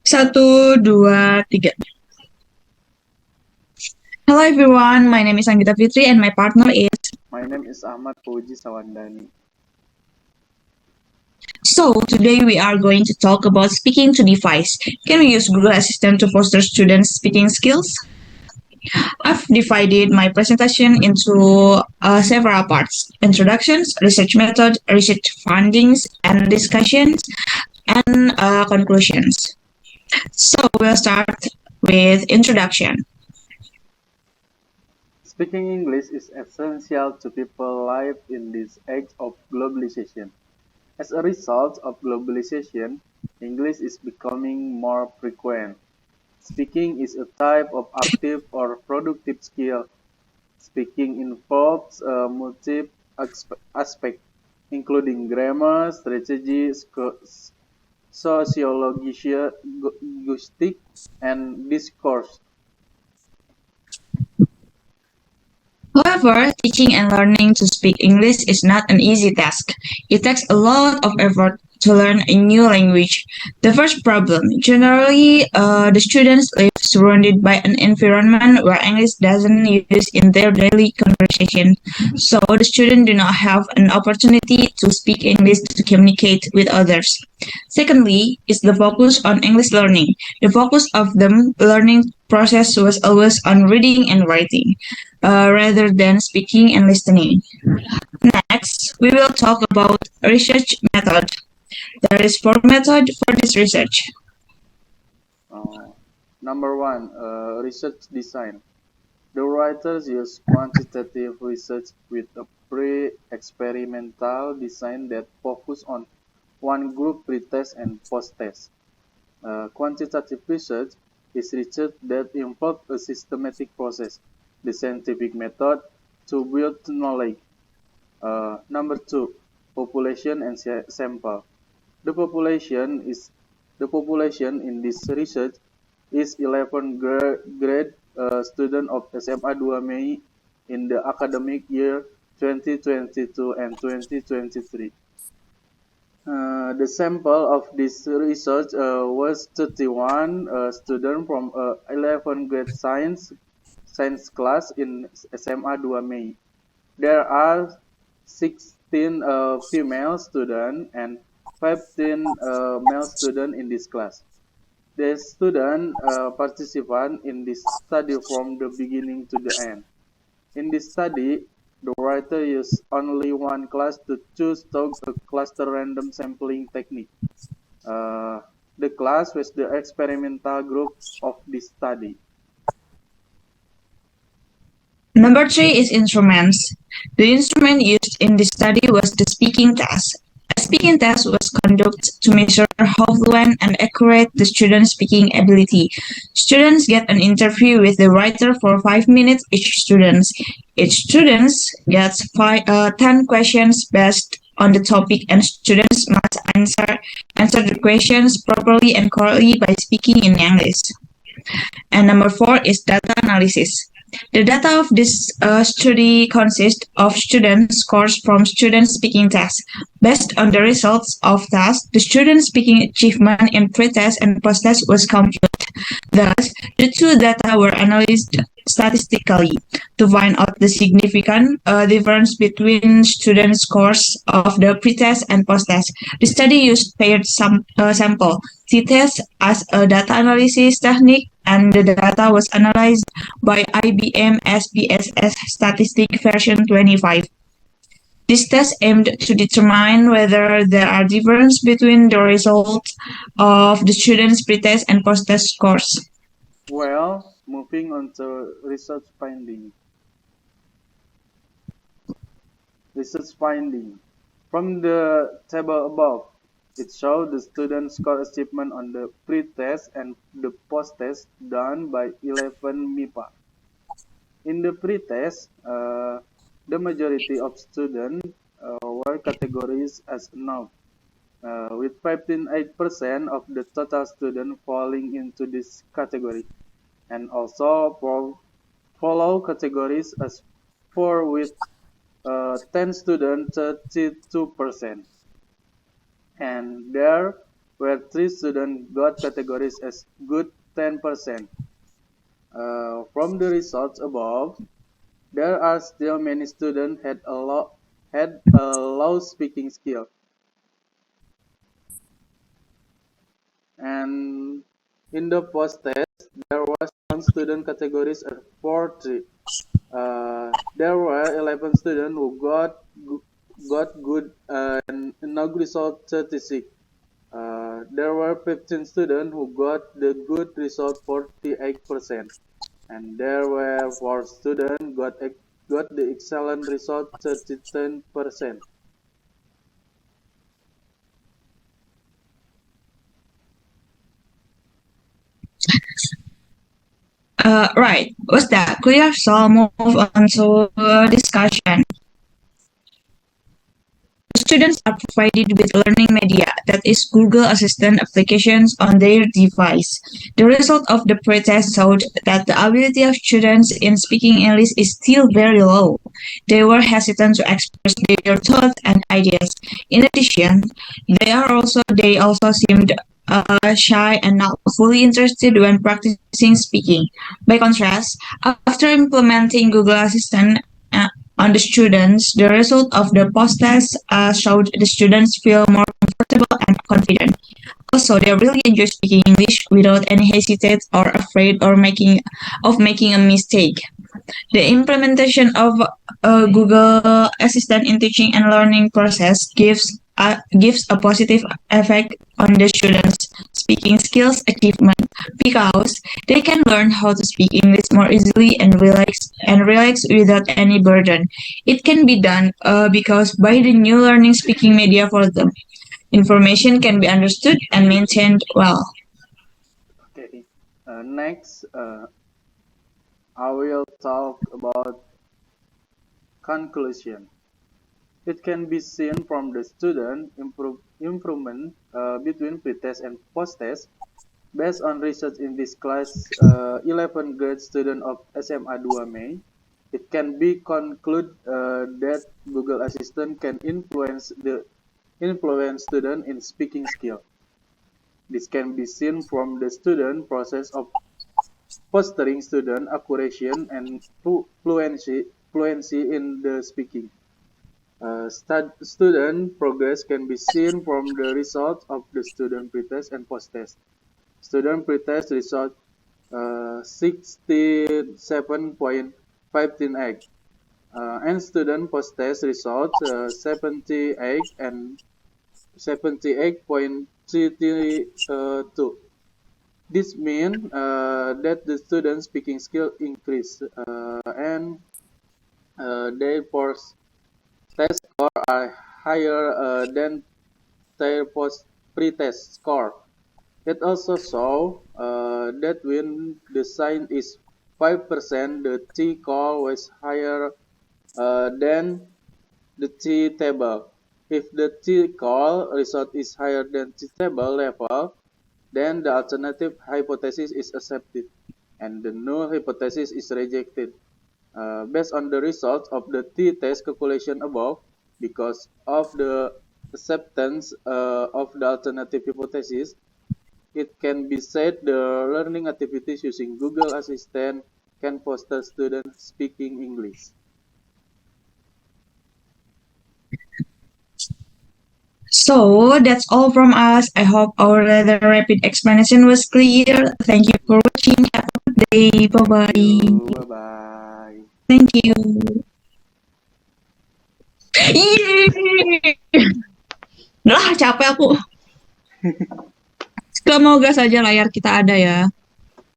Satu, dua, tiga. Hello everyone, my name is Anggita Fitri and my partner is... My name is Ahmad Fauzi Sawandhani. So, today we are going to talk about speaking to device. Can we use Google Assistant to foster students' speaking skills? I've divided my presentation into several parts: introductions, research method, research findings, and discussions, and conclusions. So, we'll start with introduction. Speaking English is essential to people live in this age of globalization. As a result of globalization, English is becoming more frequent. Speaking is a type of active or productive skill. Speaking involves multiple aspects, including grammar, strategy, sociology, linguistics, and discourse. However, teaching and learning to speak English is not an easy task. It takes a lot of effort to learn a new language. The first problem: generally, the students live surrounded by an environment where English doesn't use in their daily conversation. So the students do not have an opportunity to speak English to communicate with others. Secondly, is the focus on English learning. The focus of the learning process was always on reading and writing, rather than speaking and listening. Next, we will talk about research method. There is four methods for this research. Number one, research design. The writers use quantitative research with a pre-experimental design that focus on one group pre-test and post-test. Quantitative research is research that involves a systematic process, the scientific method, to build knowledge. Number two, population and sample. The population in this research is 11th-grade student of SMA 2 Mei in the academic year 2022 and 2023. The sample of this research was 31 students from 11th grade science class in SMA 2 Mei. There are 16 female students and 15 male students in this class. The student participant in this study from the beginning to the end. In this study, the writer used only one class to choose a cluster random sampling technique. The class was the experimental group of this study. Number three is instruments. The instrument used in this study was the speaking test. A speaking test was conducted to measure how fluent and accurate the student's speaking ability. Students get an interview with the writer for 5 minutes each student. Each student gets 10 questions based on the topic, and students must answer the questions properly and correctly by speaking in English. And number four is data analysis. The data of this study consists of student scores from student speaking tests. Based on the results of tests, the student speaking achievement in pre-test and post-test was computed. Thus, the two data were analyzed statistically to find out the significant difference between student scores of the pre-test and post-test. The study used paired sample t-test as a data analysis technique, and the data was analyzed by IBM SPSS Statistic version 25. This test aimed to determine whether there are differences between the results of the students' pre-test and post-test scores. Well, moving on to research finding. Research finding. From the table above, it shows the student score achievement on the pre-test and the post-test done by 11 MIPA. In the pre-test, the majority of students were categorized as null, with 15.8% of the total students falling into this category, and also follow categories as 4 with 10 students 32%. And there where 3 students got categories as good 10%. From the results above, there are still many students had a low speaking skill. And in the post-test, there was one student categories at 4-3. There were 11 students who got good and no result 36. There were 15 students who got the good result 48%, and there were 4 students got the excellent result 37%. Right. Was that clear? So I'll move on to discussion. Students are provided with learning media, that is Google Assistant applications on their device. The result of the pretest showed that the ability of students in speaking English is still very low. They were hesitant to express their thoughts and ideas. In addition, they also seemed shy and not fully interested when practicing speaking. By contrast, after implementing Google Assistant on the students, the result of the post-test showed the students feel more comfortable and confident. Also, they really enjoy speaking English without any hesitate or afraid of making a mistake. The implementation of Google Assistant in teaching and learning process gives a positive effect on the students' speaking skills achievement because they can learn how to speak English more easily and relax without any burden. It can be done because by the new learning speaking media for them, information can be understood and maintained well. Okay. Next, I will talk about conclusion. It can be seen from the student improvement between pretest and post-test. Based on research in this class, 11th grade student of SMA 2 Mei, it can be concluded that Google Assistant can influence student in speaking skill. This can be seen from the student process of fostering student accuracy and fluency in the speaking. Student progress can be seen from the results of the student pretest and post-test. Student pretest result 67.158 and student post-test result 78 and 78.32. This means that the student speaking skill increase and their post-test score are higher than their pre-test score. It also shows that when the sign is 5%, the T call was higher than the T table. If the T call result is higher than T table level, then the alternative hypothesis is accepted and the null hypothesis is rejected. Based on the results of the t-test calculation above, because of the acceptance of the alternative hypothesis, it can be said the learning activities using Google Assistant can foster students speaking English. So that's all from us. I hope our rather rapid explanation was clear. Thank you for watching. Have a good day. Bye Thank you. bye. Bye-bye. Thank you. Yeay. Lah, capek aku. Semoga saja layar kita ada ya.